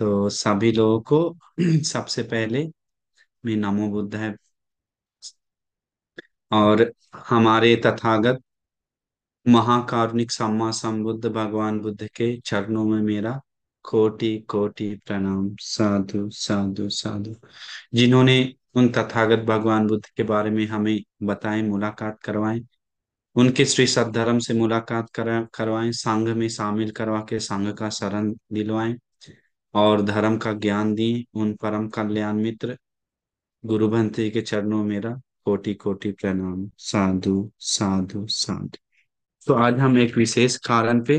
तो सभी लोगों को सबसे पहले मैं नमो बुद्ध है। और हमारे तथागत महाकारुणिक सम्मा संबुद्ध भगवान बुद्ध के चरणों में मेरा कोटि कोटि प्रणाम। साधु साधु साधु। जिन्होंने उन तथागत भगवान बुद्ध के बारे में हमें बताएं, मुलाकात करवाएं, उनके श्री सद्धर्म से मुलाकात करवाएं, संघ में शामिल करवा के संघ का शरण दिलवाएं और धर्म का ज्ञान दिए। उन परम कल्याण मित्र गुरु भंते के चरणों में मेरा कोटि कोटि प्रणाम। साधु साधु साधु। तो आज हम एक विशेष कारण पे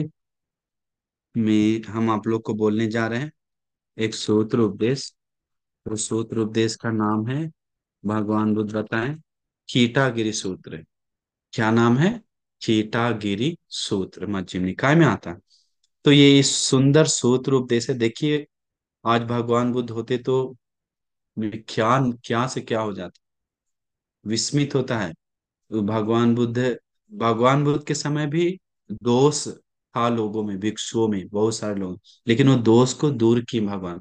में हम आप लोग को बोलने जा रहे हैं, एक सूत्र उपदेश। तो सूत्र उपदेश का नाम है, भगवान बुद्ध बताएं, कीटागिरी सूत्र। क्या नाम है? कीटागिरी सूत्र, मध्यम निकाय में आता है। तो ये इस सुंदर सूत्र उपदेश है। देखिए, आज भगवान बुद्ध होते तो क्या क्या से क्या हो जाता, विस्मित होता है। तो भगवान बुद्ध के समय भी दोष था लोगों में, भिक्षुओं में बहुत सारे लोग, लेकिन वो दोष को दूर की भगवान।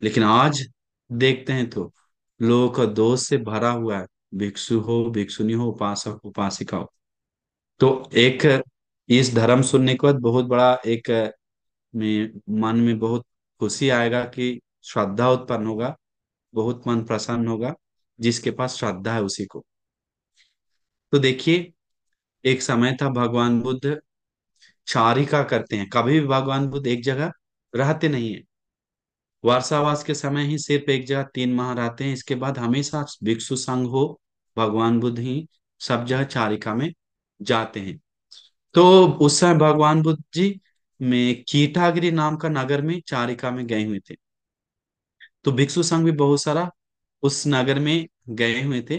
लेकिन आज देखते हैं तो लोगों का दोष से भरा हुआ है। भिक्षु हो, भिक्षुनी हो, उपासक उपासिका हो। तो एक इस धर्म सुनने के बाद बहुत बड़ा एक में मन में बहुत खुशी आएगा कि श्रद्धा उत्पन्न होगा, बहुत मन प्रसन्न होगा। जिसके पास श्रद्धा है उसी को। तो देखिए, एक समय था भगवान बुद्ध चारिका करते हैं। कभी भी भगवान बुद्ध एक जगह रहते नहीं है। वर्षावास के समय ही सिर्फ एक जगह 3 माह रहते हैं। इसके बाद हमेशा भिक्षु संघ हो, भगवान बुद्ध ही सब जगह चारिका में जाते हैं। तो उस समय भगवान बुद्ध जी में कीटागिरी नाम का नगर में चारिका में गए हुए थे। तो भिक्षु संघ भी बहुत सारा उस नगर में गए हुए थे।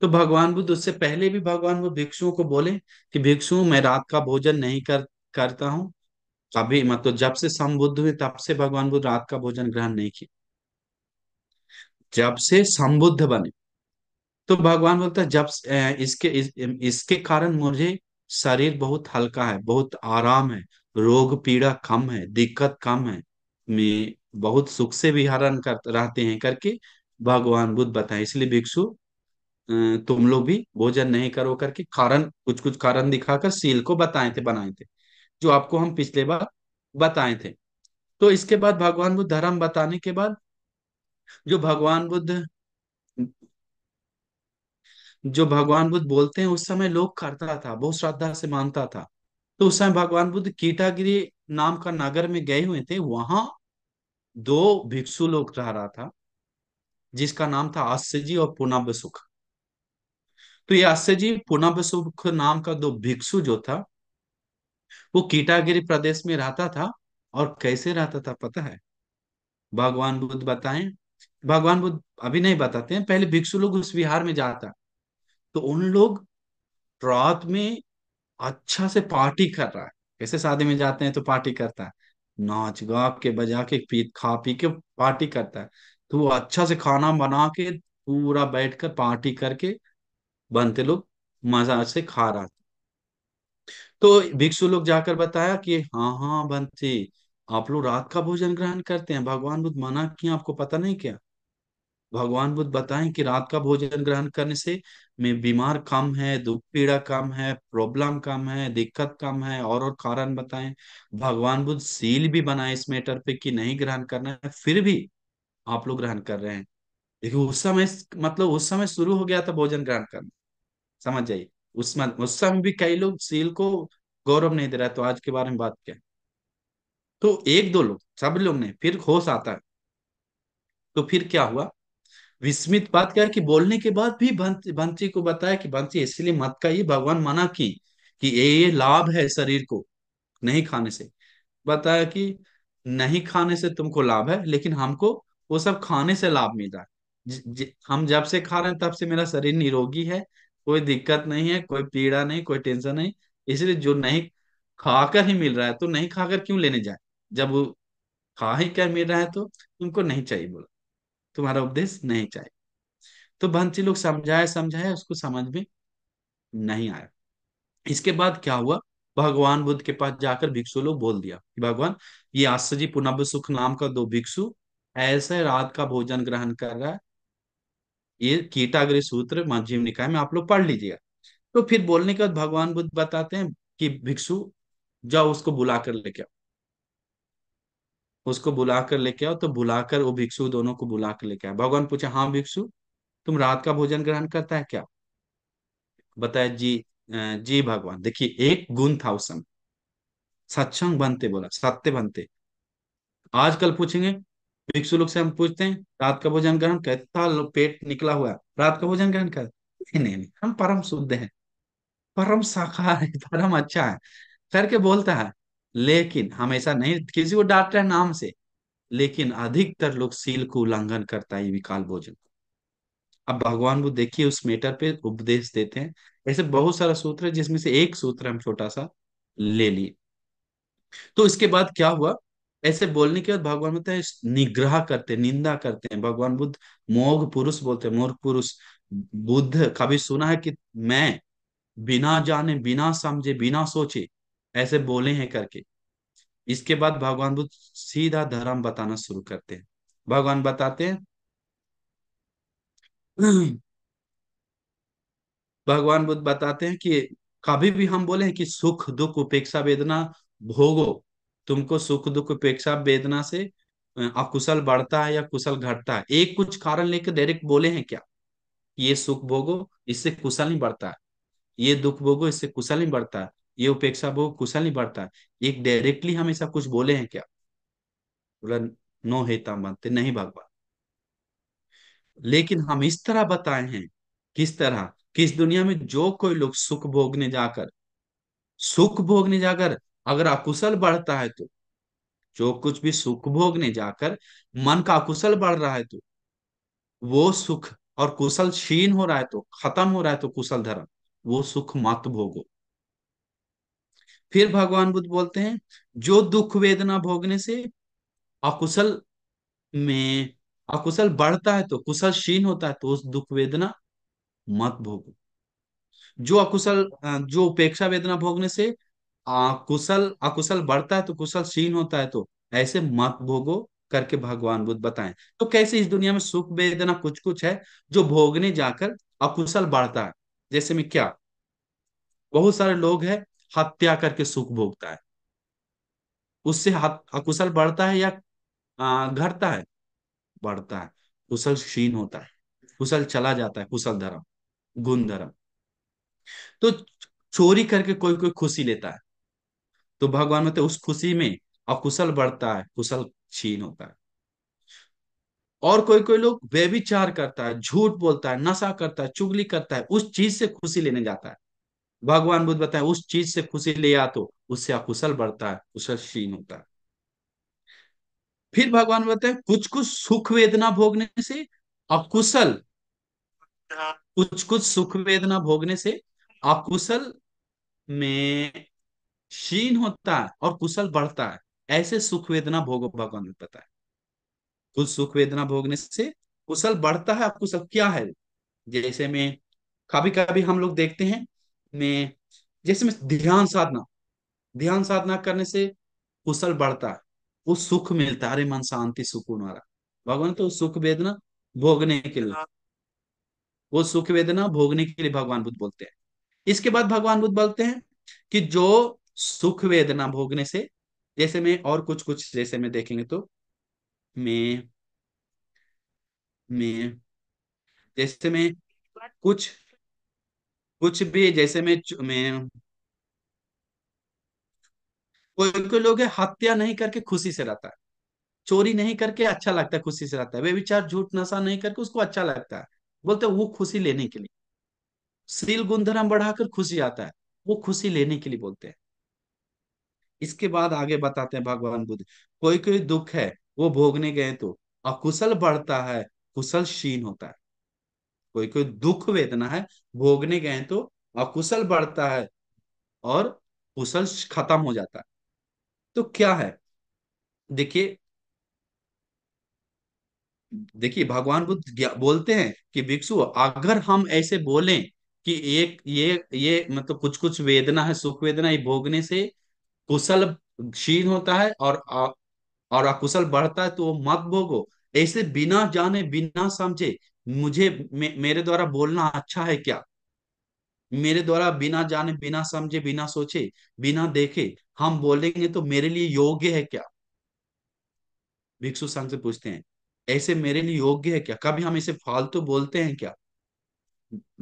तो भगवान बुद्ध, उससे पहले भी भगवान बुद्ध भिक्षुओं को बोले कि भिक्षु, मैं रात का भोजन नहीं करता हूँ। अभी मतलब जब से संबुद्ध हुए तब से भगवान बुद्ध रात का भोजन ग्रहण नहीं किए, जब से संबुद्ध बने। तो भगवान बोलता है, इसके कारण मुझे शरीर बहुत हल्का है, बहुत आराम है, रोग पीड़ा कम है, दिक्कत कम है, मैं बहुत सुख से विहरण कर रहते हैं करके भगवान बुद्ध बताए। इसलिए भिक्षु, तुम लोग भी भोजन नहीं करो करके कारण, कुछ कुछ कारण दिखाकर सील को बताए थे, बनाए थे, जो आपको हम पिछले बार बताए थे। तो इसके बाद भगवान बुद्ध धर्म बताने के बाद, जो भगवान बुद्ध जो भगवान बुद्ध बोलते हैं उस समय लोग करता था, बहुत श्रद्धा से मानता था। तो उस समय भगवान बुद्ध कीटागिरी नाम का नगर में गए हुए थे। वहां दो भिक्षु लोग रह रहा था, जिसका नाम था आस्यजी और पुनब्ब सुख। तो ये आस्यजी पुनब्ब सुख नाम का दो भिक्षु जो था, वो कीटागिरी प्रदेश में रहता था। और कैसे रहता था पता है? भगवान बुद्ध बताएं। भगवान बुद्ध अभी नहीं बताते हैं, पहले भिक्षु लोग उस विहार में जाता। तो उन लोग रात में अच्छा से पार्टी कर रहा है। कैसे शादी में जाते हैं तो पार्टी करता है, नाच गा के बजा के पी खा पी के पार्टी करता है। तो वो अच्छा से खाना बना के पूरा बैठकर पार्टी करके बनते लोग मजा से खा रहा था। तो भिक्षु लोग जाकर बताया कि हाँ हाँ बंसी, आप लोग रात का भोजन ग्रहण करते हैं, भगवान बुद्ध मना किया, आपको पता नहीं क्या? भगवान बुद्ध बताएं कि रात का भोजन ग्रहण करने से में बीमार कम है, दुख पीड़ा कम है, प्रॉब्लम कम है, दिक्कत कम है, और कारण बताएं। भगवान बुद्ध सील भी बनाए इस मैटर पे कि नहीं ग्रहण करना है, फिर भी आप लोग ग्रहण कर रहे हैं। देखिए उस समय, मतलब उस समय शुरू हो गया था भोजन ग्रहण करना। समझ जाइए, उस समय भी कई लोग सील को गौरव नहीं दे रहा है। तो आज के बारे में बात क्या है? तो एक दो लोग, सब लोग ने फिर होश आता है। तो फिर क्या हुआ? विस्मित बात क्या है कि बोलने के बाद भी बंसी को बताया कि बंसी इसलिए मत खाइए, भगवान मना की कि ये लाभ है शरीर को नहीं खाने से। बताया कि नहीं खाने से तुमको लाभ है, लेकिन हमको वो सब खाने से लाभ मिल रहा है। हम जब से खा रहे हैं तब से मेरा शरीर निरोगी है, कोई दिक्कत नहीं है, कोई पीड़ा नहीं, कोई टेंशन नहीं। इसलिए जो नहीं खाकर ही मिल रहा है तो नहीं खाकर क्यों लेने जाए, जब वो खा ही कर मिल रहा है तो तुमको नहीं चाहिए, बोला तुम्हारा उपदेश नहीं चाहिए। तो भंसी लोग समझाए समझाए, उसको समझ में नहीं आया। इसके बाद क्या हुआ? भगवान बुद्ध के पास जाकर भिक्षु लोग बोल दिया कि भगवान, ये आश्चर्य पुनः सुख नाम का दो भिक्षु ऐसे रात का भोजन ग्रहण कर रहा है। ये कीटाग्नि सूत्र मध्यम निकाय में आप लोग पढ़ लीजिएगा। तो फिर बोलने के बाद भगवान बुद्ध बताते हैं कि भिक्षु, जाओ उसको बुला कर लेके आओ। उसको बुला कर लेके आओ। तो बुलाकर वो भिक्षु दोनों को बुला कर लेके आए। भगवान पूछे, हाँ भिक्षु, तुम रात का भोजन ग्रहण करता है क्या? बताया जी। जी भगवान। देखिए एक गुण था उस समय, सत्संग बनते, बोला सत्य बनते। आजकल पूछेंगे भिक्षु लोग से, हम पूछते हैं रात का भोजन ग्रहण कहता, पेट निकला हुआ है, रात का भोजन ग्रहण कर? नहीं नहीं नहीं, हम परम शुद्ध हैं, परम शाकाहार है, परम अच्छा है करके बोलता है। लेकिन हमेशा नहीं किसी को डांट रहे नाम से, लेकिन अधिकतर लोग सील को उल्लंघन करता है ये विकाल भोजन। अब भगवान वो देखिए उस मैटर पे उपदेश देते हैं। ऐसे बहुत सारा सूत्र है जिसमें से एक सूत्र हम छोटा सा ले लिए। तो इसके बाद क्या हुआ? ऐसे बोलने के बाद भगवान बोलते हैं, निग्रह करते, निंदा करते हैं। भगवान बुद्ध मोघ पुरुष बोलते हैं, मूर्ख पुरुष। बुद्ध कभी सुना है कि मैं बिना जाने, बिना समझे, बिना सोचे ऐसे बोले हैं करके? इसके बाद भगवान बुद्ध सीधा धर्म बताना शुरू करते हैं। भगवान बताते हैं, भगवान बुद्ध बताते हैं कि कभी भी हम बोले कि सुख दुख उपेक्षा वेदना भोगो, तुमको सुख दुख उपेक्षा वेदना से अकुशल बढ़ता है या कुशल घटता है, एक कुछ कारण लेकर डायरेक्ट बोले हैं क्या? ये सुख भोगो, इससे कुशल नहीं बढ़ता है। ये दुख भोगो, इससे कुशल नहीं बढ़ता है। ये उपेक्षा भोगो, कुशल नहीं बढ़ता है। एक डायरेक्टली हम ऐसा कुछ बोले हैं क्या? बोला, नो हेता बनते नहीं भगवान। लेकिन हम इस तरह बताए हैं। किस तरह? कि इस दुनिया में जो कोई लोग सुख भोगने जाकर अगर अकुशल बढ़ता है, तो जो कुछ भी सुख भोगने जाकर मन का अकुशल बढ़ रहा है, तो वो सुख और कुशल क्षीण हो रहा है, तो खत्म हो रहा है, तो कुशल धर्म, वो सुख मत भोगो। फिर भगवान बुद्ध बोलते हैं, जो दुख वेदना भोगने से अकुशल में अकुशल बढ़ता है, तो कुशल क्षीण होता है, तो उस दुख वेदना मत भोगो। जो जो उपेक्षा वेदना भोगने से कुशल अकुशल बढ़ता है, तो कुशल क्षीण होता है, तो ऐसे मत भोगो करके भगवान बुद्ध बताएं। तो कैसे इस दुनिया में सुख वेदना कुछ कुछ है जो भोगने जाकर अकुशल बढ़ता है। जैसे में क्या, बहुत सारे लोग हैं हत्या करके सुख भोगता है, उससे अकुशल बढ़ता है या घटता है? बढ़ता है। कुशल क्षीण होता है, कुशल चला जाता है, कुशल धर्म, गुण धर्म। तो चोरी करके कोई कोई खुशी लेता है, तो भगवान मतलब उस खुशी में अकुशल बढ़ता है, कुशल क्षीण होता है। और कोई कोई लोग व्यभिचार करता है, झूठ बोलता है, नशा करता है, चुगली करता है, उस चीज से खुशी लेने जाता है। भगवान बुद्ध बताए उस चीज से खुशी ले आ, तो उससे अकुशल बढ़ता है, कुशल क्षीण होता है। फिर भगवान बताए कुछ कुछ सुख वेदना भोगने से अकुशल, कुछ कुछ सुख वेदना भोगने से अकुशल में क्षीण होता है और कुशल बढ़ता है। ऐसे सुख वेदना भोगो, भगवान ने बताया। कुछ सुख वेदना भोगने से कुशल बढ़ता है, अकुशल क्या है? जैसे में कभी कभी हम लोग देखते हैं में, जैसे में ध्यान साधना करने से कुशल बढ़ता है, वो सुख मिलता है, अरे मन शांति सुकून वाला। भगवान तो सुख वेदना भोगने के लिए, वो सुख वेदना भोगने के लिए भगवान बुद्ध बोलते हैं। इसके बाद भगवान बुद्ध बोलते हैं कि जो सुख वेदना भोगने से, जैसे में और कुछ कुछ जैसे में देखेंगे तो में में जैसे में कुछ कुछ भी जैसे में कोई कोई लोग है हत्या नहीं करके खुशी से रहता है, चोरी नहीं करके अच्छा लगता है, खुशी से रहता है, वे विचार झूठ नशा नहीं करके उसको अच्छा लगता है, बोलते हैं वो खुशी लेने के लिए। शील गुणधर्म बढ़ाकर खुशी आता है, वो खुशी लेने के लिए बोलते हैं। इसके बाद आगे बताते हैं भगवान बुद्ध, कोई कोई दुख है वो भोगने गए तो अकुशल बढ़ता है, कुशल क्षीण होता है। कोई कोई दुख वेदना है भोगने गए तो अकुशल बढ़ता है और कुशल खत्म हो जाता है। तो क्या है? देखिए, देखिए भगवान बुद्ध बोलते हैं कि भिक्षु, अगर हम ऐसे बोलें कि एक ये मतलब कुछ कुछ वेदना है, सुख वेदना, ये भोगने से कुशल क्षीण होता है और अकुशल बढ़ता है, तो वो मत भोगो। ऐसे बिना जाने बिना समझे मुझे मेरे द्वारा बोलना अच्छा है क्या? मेरे द्वारा बिना जाने बिना समझे बिना सोचे बिना देखे हम बोलेंगे तो मेरे लिए योग्य है क्या? भिक्षु संघ से पूछते हैं, ऐसे मेरे लिए योग्य है क्या? कभी हम इसे फालतू बोलते हैं क्या?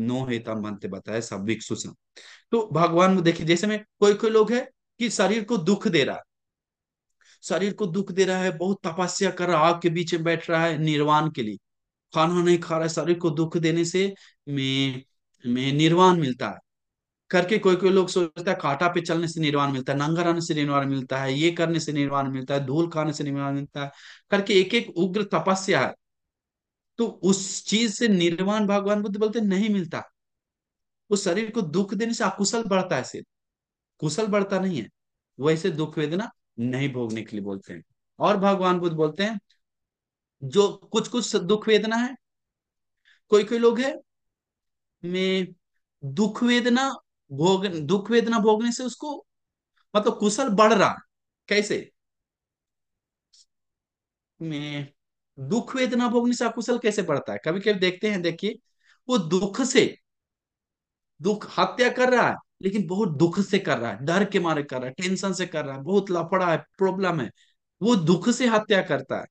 नो हेता बनते बताया सब भिक्षु संघ। तो भगवान को देखिए, जैसे में कोई कोई लोग है कि शरीर को दुख दे रहा है, शरीर को दुख दे रहा है, बहुत तपस्या कर रहा है, आग के बीच में बैठ रहा है निर्वाण के लिए, खाना नहीं खा रहा है, शरीर को दुख देने से मैं निर्वाण मिलता है करके कोई कोई लोग सोचता है कांटा पे चलने से निर्वाण मिलता है, नंगा रहने से निर्वाण मिलता है, ये करने से निर्वाण मिलता है, धूल खाने से निर्वाण मिलता है, करके एक एक उग्र तपस्या है। तो उस चीज से निर्वाण भगवान बुद्ध बोलते हैं, नहीं मिलता। उस शरीर को दुख देने से अकुशल बढ़ता है सिर्फ, कुशल बढ़ता नहीं है। वैसे दुख वेदना नहीं भोगने के लिए बोलते हैं। और भगवान बुद्ध बोलते हैं जो कुछ कुछ दुख वेदना है, कोई कोई लोग है में दुख वेदना दुख वेदना भोगने से उसको मतलब कुशल बढ़ रहा है। कैसे में दुख वेदना भोगने से अकुशल कैसे बढ़ता है? कभी कभी देखते हैं, देखिए वो दुख से, दुख हत्या कर रहा है लेकिन बहुत दुख से कर रहा है, डर के मारे कर रहा है, टेंशन से कर रहा है, बहुत लफड़ा है, प्रॉब्लम है, वो दुख से हत्या करता है।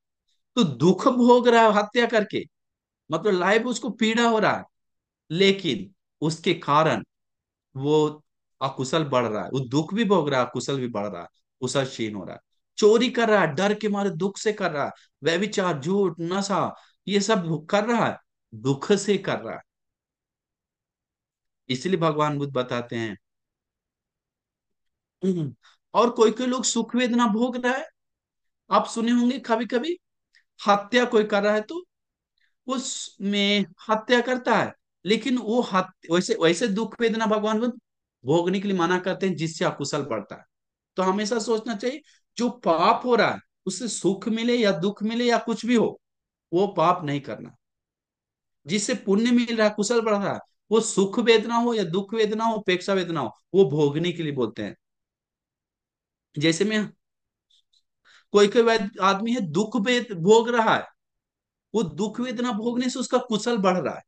तो दुख भोग रहा है हत्या करके, मतलब लाइफ उसको पीड़ा हो रहा है, लेकिन उसके कारण वो अकुशल बढ़ रहा है, वो दुख भी भोग रहा है, कुशल भी बढ़ रहा है, कुशल क्षीण हो रहा है। चोरी कर रहा है, डर के मारे दुख से कर रहा है, व्यभिचार झूठ नशा ये सब कर रहा है, दुख से कर रहा है। इसलिए भगवान बुद्ध बताते हैं और कोई कोई लोग सुख वेदना भोग रहा है। आप सुने होंगे कभी कभी हत्या कोई कर रहा है तो उसमें हत्या करता है, लेकिन वो वैसे वैसे दुख वेदना भगवान बुद्ध भोगने के लिए मना करते हैं जिससे अकुशल बढ़ता है। तो हमेशा सोचना चाहिए जो पाप हो रहा है उससे सुख मिले या दुख मिले या कुछ भी हो, वो पाप नहीं करना। जिससे पुण्य मिल रहा है, कुशल बढ़ रहा है, वो सुख वेदना हो या दुख वेदना हो, उपेक्षा वेदना हो, वो भोगने के लिए बोलते हैं। जैसे में कोई कोई आदमी है दुख वेद भोग रहा है, वो दुख वेदना भोगने से उसका कुशल बढ़ रहा है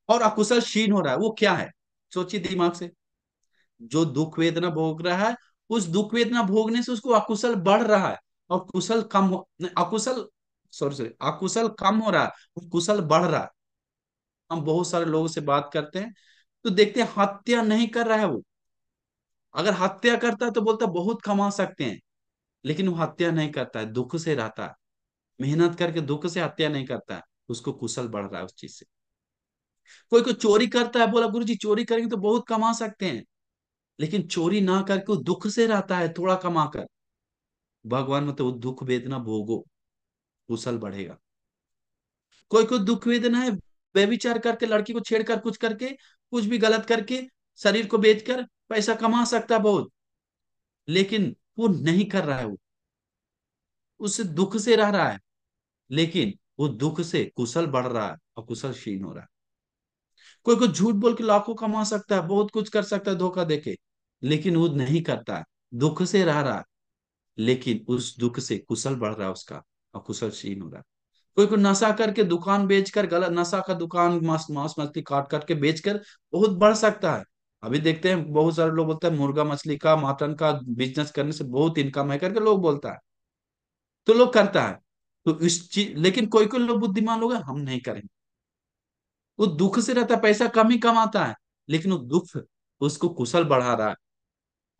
और अकुशल क्षीण हो रहा है। वो क्या है? सोचिए दिमाग से। जो दुख वेदना भोग रहा है, उस दुख वेदना भोगने से उसको अकुशल बढ़ रहा है और कुशल कम हो नहीं, अकुशल सॉरी सॉरी अकुशल कम हो रहा है, कुशल बढ़ रहा है। हम बहुत सारे लोगों से बात करते हैं तो देखते हैं हत्या नहीं कर रहा है वो। अगर हत्या करता है तो बोलता है बहुत कमा सकते हैं, लेकिन वो हत्या नहीं करता है, दुख से रहता है, मेहनत करके दुख से हत्या नहीं करता है, उसको कुशल बढ़ रहा है उस चीज से। कोई कोई चोरी करता है, बोला गुरु जी चोरी करेंगे तो बहुत कमा सकते हैं, लेकिन चोरी ना करके वो दुख से रहता है थोड़ा कमा कर। भगवान मतलब वो दुख वेदना भोगो, कुशल बढ़ेगा। कोई कोई दुख वेदना है व्यभिचार करके, लड़की को छेड़कर कुछ करके, कुछ भी गलत करके, शरीर को बेचकर पैसा कमा सकता है बहुत, लेकिन वो नहीं कर रहा है, वो उससे दुख से रह रहा है, लेकिन वो दुख से कुशल बढ़ रहा है और कुशल क्षीण हो रहा है। कोई कोई झूठ बोल के लाखों कमा सकता है, बहुत कुछ कर सकता है धोखा देके, लेकिन वो नहीं करता है, दुख से रह रहा है, लेकिन उस दुख से कुशल बढ़ रहा है उसका और कुशल क्षीण हो रहा है। कोई कोई नशा करके दुकान बेचकर, गलत नशा का दुकान मांस मांस मछली काट काट के बेचकर बहुत बढ़ सकता है। अभी देखते हैं बहुत सारे लोग बोलते हैं मुर्गा मछली का मटन का बिजनेस करने से बहुत इनकम है करके लोग बोलता है, तो लोग करता है। तो इस चीज, लेकिन कोई कोई लोग बुद्धिमान लोग हैं, हम नहीं करेंगे। वो दुख से रहता है, पैसा कम ही कमाता है, लेकिन वो दुख उसको कुशल बढ़ा रहा है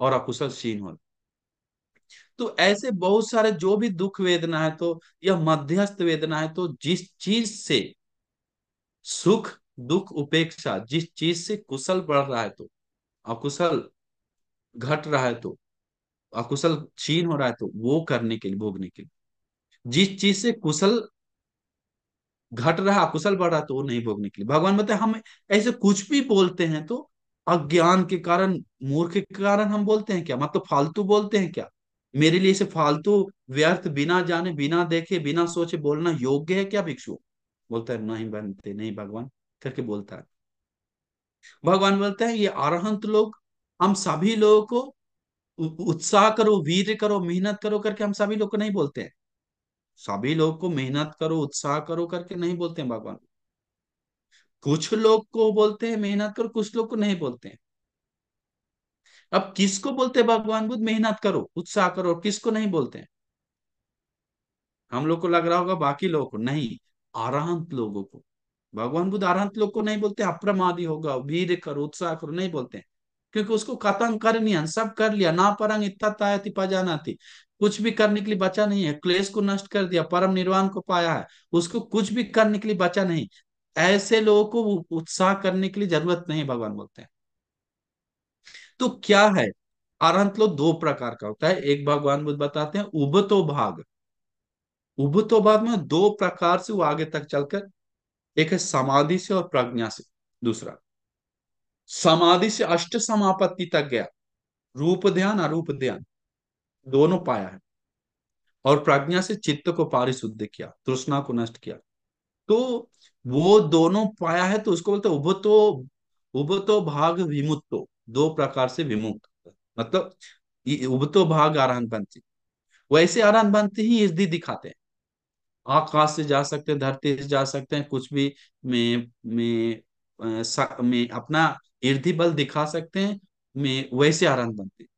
और अकुशल क्षीण हो रहा है। तो ऐसे बहुत सारे जो भी दुख वेदना है, तो यह मध्यस्थ वेदना है। तो जिस चीज से सुख दुख उपेक्षा, जिस चीज से कुशल बढ़ रहा है तो अकुशल घट रहा है, तो अकुशल क्षीण हो रहा है, तो वो करने के लिए भोगने के लिए। जिस चीज से कुशल घट रहा अकुशल बढ़ रहा, तो वो नहीं भोगने के लिए। भगवान बताए हम ऐसे कुछ भी बोलते हैं तो अज्ञान के कारण, मूर्ख के कारण हम बोलते हैं क्या, मतलब फालतू बोलते हैं क्या? मेरे लिए इसे फालतू व्यर्थ बिना जाने बिना देखे बिना सोचे बोलना योग्य है क्या भिक्षु? बोलता है नहीं बनते, नहीं भगवान करके बोलता है। भगवान बोलते हैं ये अरहंत लोग, हम सभी लोगों को उत्साह करो, वीर करो, मेहनत करो करके हम सभी लोग को नहीं बोलते हैं। सभी लोग को मेहनत करो, उत्साह करो करके नहीं बोलते हैं भगवान। कुछ लोग को बोलते हैं मेहनत करो, कुछ लोग को नहीं बोलते हैं। अब किसको बोलते हैं भगवान बुद्ध मेहनत करो, उत्साह करो, और किसको नहीं बोलते हैं? हम लोग को लग रहा होगा बाकी लोगों को, नहीं, अरहंत लोगों को। भगवान बुद्ध अरहंत लोग को नहीं बोलते अप्रमादी होगा, वीर करो, उत्साह करो, नहीं बोलते हैं। क्योंकि उसको खत्म कर लिया, सब कर लिया, ना परंग इतना तायति पजाना थी। कुछ भी करने के लिए बचा नहीं है, क्लेश को नष्ट कर दिया, परम निर्वाण को पाया है। उसको कुछ भी करने के लिए बचा नहीं। ऐसे लोगों को उत्साह करने के लिए जरूरत नहीं, भगवान बोलते हैं। तो क्या है, अरहंत लोग दो प्रकार का होता है। एक भगवान बुद्ध बताते हैं उबतो भाग। उबतो भाग में दो प्रकार से वो आगे तक चलकर, एक है समाधि से और प्रज्ञा से। दूसरा, समाधि से अष्ट समापत्ति तक गया, रूप ध्यान अरूप ध्यान दोनों पाया है। और प्रज्ञा से चित्त को पारिशुद्ध किया, तृष्णा को नष्ट किया। तो वो दोनों पाया है, तो उसको बोलते हैं उबतो, उबतो भाग विमुक्तो, दो प्रकार से विमुक्त। मतलब ये उबतो भाग आराधन बनती, वैसे आराधन बनते ही इर्दी दिखाते हैं। आकाश से जा सकते हैं, धरती से जा सकते हैं, कुछ भी में अपना इर्दी बल दिखा सकते हैं। में वैसे आराधन बनते हैं।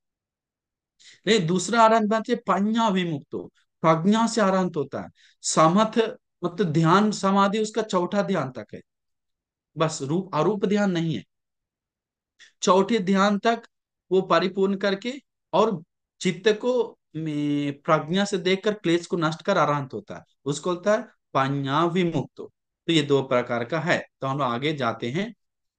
लेकिन दूसरा आराधन बनते पඤ्ञा विमुक्तो, प्रज्ञा से आराधन होता है। समथ, मतलब ध्यान समाधि उसका चौथा ध्यान तक है, बस रूप अरूप ध्यान नहीं है। चौथे ध्यान तक वो परिपूर्ण करके, और चित्त को प्रज्ञा से देखकर क्लेश को नष्ट कर अरहंत होता है, उसको बोलता है पाञ्ञा विमुक्तो। तो ये दो प्रकार का है। तो हम लोग आगे जाते हैं।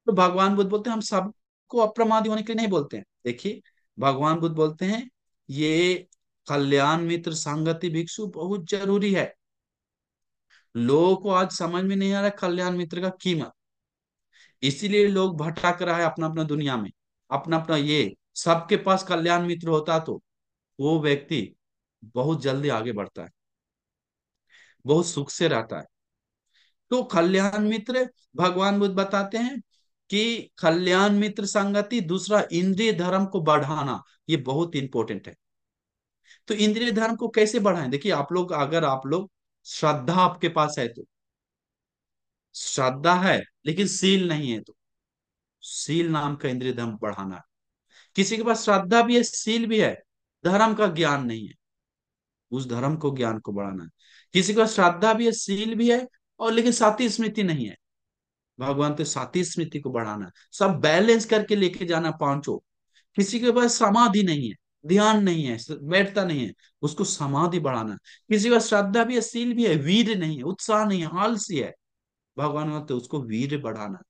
तो भगवान बुद्ध बोलते हैं हम सबको अप्रमादी होने के लिए नहीं बोलते हैं। देखिए, भगवान बुद्ध बोलते हैं ये कल्याण मित्र संगति भिक्षु बहुत जरूरी है। लोगों को आज समझ में नहीं आ रहा कल्याण मित्र का कीमत। इसीलिए लोग भटक रहा है अपना अपना दुनिया में, अपना अपना ये। सबके पास कल्याण मित्र होता तो वो व्यक्ति बहुत जल्दी आगे बढ़ता है, बहुत सुख से रहता है। तो कल्याण मित्र, भगवान बुद्ध बताते हैं कि कल्याण मित्र संगति, दूसरा इंद्रिय धर्म को बढ़ाना, ये बहुत इंपॉर्टेंट है। तो इंद्रिय धर्म को कैसे बढ़ाएं? देखिए, आप लोग, अगर आप लोग, श्रद्धा आपके पास है तो, श्रद्धा है लेकिन सील नहीं है तो, सील नाम का इंद्रिय धर्म बढ़ाना है। किसी के पास श्रद्धा भी है, सील भी है, धर्म का ज्ञान नहीं है, उस धर्म को, ज्ञान को बढ़ाना है। किसी के पास श्रद्धा भी है, सील भी है, और लेकिन साथी स्मृति नहीं है। भगवान तो साथी स्मृति को बढ़ाना है, सब बैलेंस करके लेके जाना पांचों। किसी के पास समाधि नहीं है, ध्यान नहीं है, बैठता नहीं है, उसको समाधि बढ़ाना है। किसी के पास श्रद्धा भी है, सील भी है, वीर नहीं है, उत्साह नहीं है, आलसी है, भगवान बोलते उसको वीर बढ़ाना है।